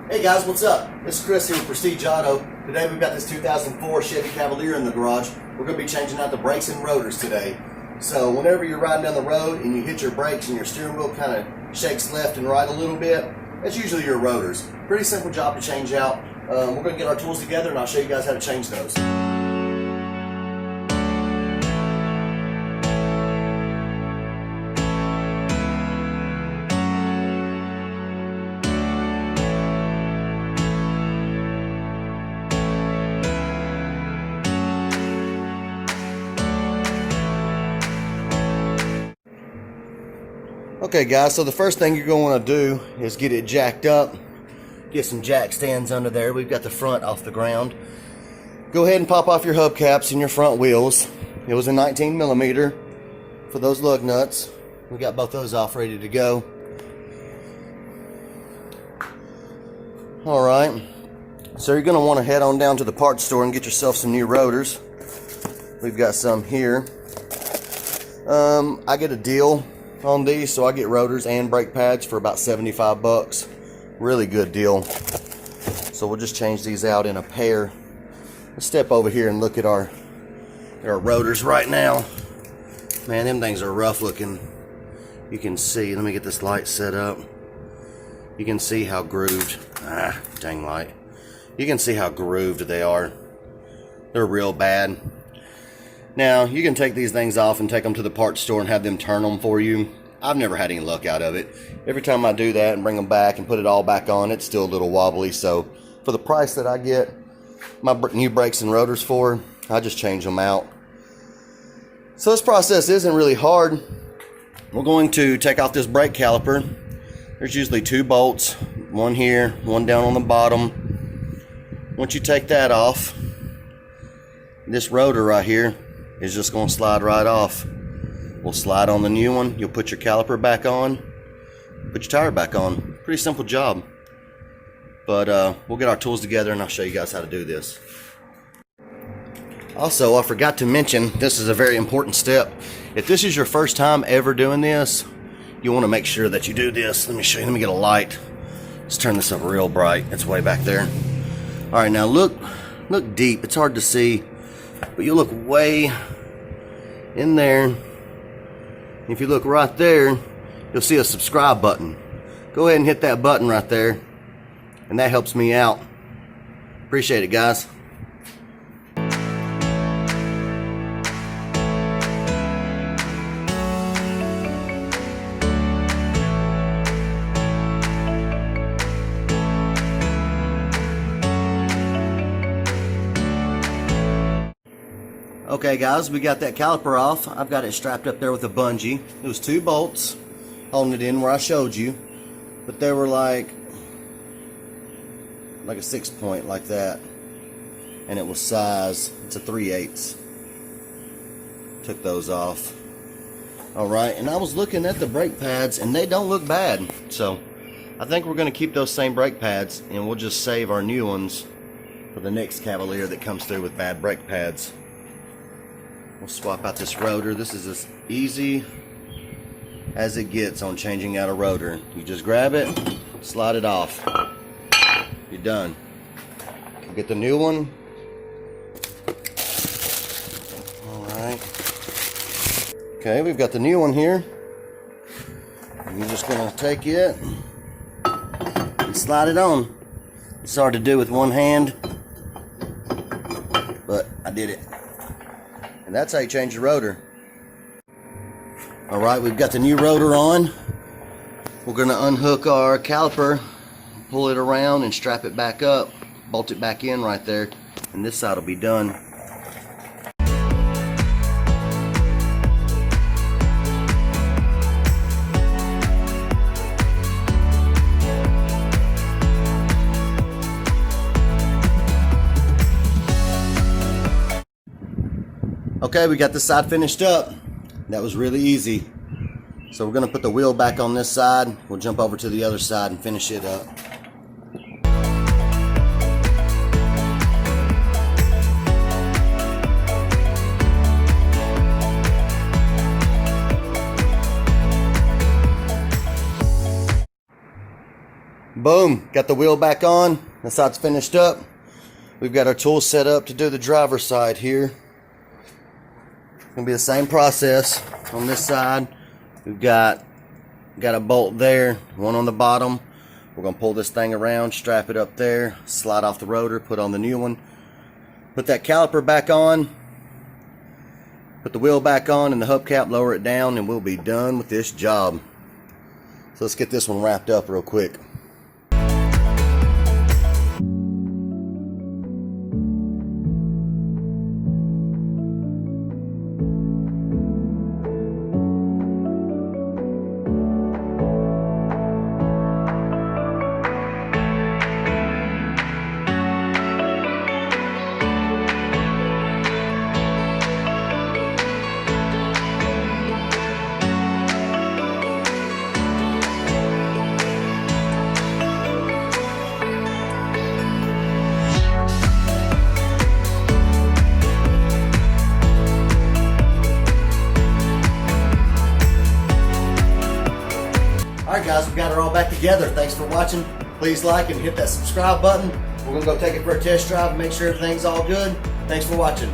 Hey guys, what's up? This is Chris here with Prestige Auto. Today we've got this 2004 Chevy Cavalier in the garage. We're going to be changing out the brakes and rotors today. So whenever you're riding down the road and you hit your brakes and your steering wheel kind of shakes left and right a little bit, that's usually your rotors. Pretty simple job to change out. We're going to get our tools together and I'll show you guys how to change those. Okay guys, so the first thing you're going to want to do is get it jacked up. Get some jack stands under there. We've got the front off the ground. Go ahead and pop off your hubcaps and your front wheels. It was a 19 millimeter for those lug nuts. We got both those off, ready to go. Alright, so you're going to want to head on down to the parts store and get yourself some new rotors. We've got some here. I get a deal on these, so I get rotors and brake pads for about 75 bucks. Really good deal. So we'll just change these out in a pair. Let's step over here and look at our rotors right now. Man, them things are rough looking. You can see, let me get this light set up. You can see how grooved, dang light. You can see how grooved they are. They're real bad. Now, you can take these things off and take them to the parts store and have them turn them for you. I've never had any luck out of it. Every time I do that and bring them back and put it all back on, it's still a little wobbly. So, for the price that I get my new brakes and rotors for, I just change them out. So this process isn't really hard. We're going to take off this brake caliper. There's usually two bolts, one here, one down on the bottom. Once you take that off, this rotor right here is just going to slide right off. We'll slide on the new one. You'll put your caliper back on, put your tire back on. Pretty simple job. But we'll get our tools together and I'll show you guys how to do this. Also, I forgot to mention, this is a very important step. If this is your first time ever doing this, you want to make sure that you do this. Let me show you. Let me get a light. Let's turn this up real bright. It's way back there. All right, now look deep. It's hard to see, but you look way in there. If you look right there, you'll see a subscribe button. Go ahead and hit that button right there, and that helps me out. Appreciate it, guys. Okay guys, we got that caliper off. I've got it strapped up there with a bungee. It was two bolts holding it in where I showed you, but they were like a 6-point like that, and it was size, it's a 3/8. Took those off. Alright, and I was looking at the brake pads and they don't look bad, so I think we're going to keep those same brake pads and we'll just save our new ones for the next Cavalier that comes through with bad brake pads. We'll swap out this rotor. This is as easy as it gets on changing out a rotor. You just grab it, slide it off. You're done. We'll get the new one. Alright. Okay, we've got the new one here. And you're just going to take it and slide it on. It's hard to do with one hand, but I did it. And that's how you change the rotor. Alright, we've got the new rotor on. We're going to unhook our caliper, pull it around and strap it back up, bolt it back in right there, and this side will be done. Okay, we got this side finished up. That was really easy. So we're going to put the wheel back on this side. We'll jump over to the other side and finish it up. boom, got the wheel back on. That side's finished up. We've got our tools set up to do the driver's side here. It's gonna be the same process on this side. We've got a bolt there, one on the bottom. We're gonna pull this thing around, strap it up there, slide off the rotor, put on the new one, put that caliper back on, put the wheel back on and the hubcap, lower it down, and we'll be done with this job. So let's get this one wrapped up real quick. Alright guys, we got it all back together. Thanks for watching. Please like and hit that subscribe button. We're going to go take it for a test drive and make sure everything's all good. Thanks for watching.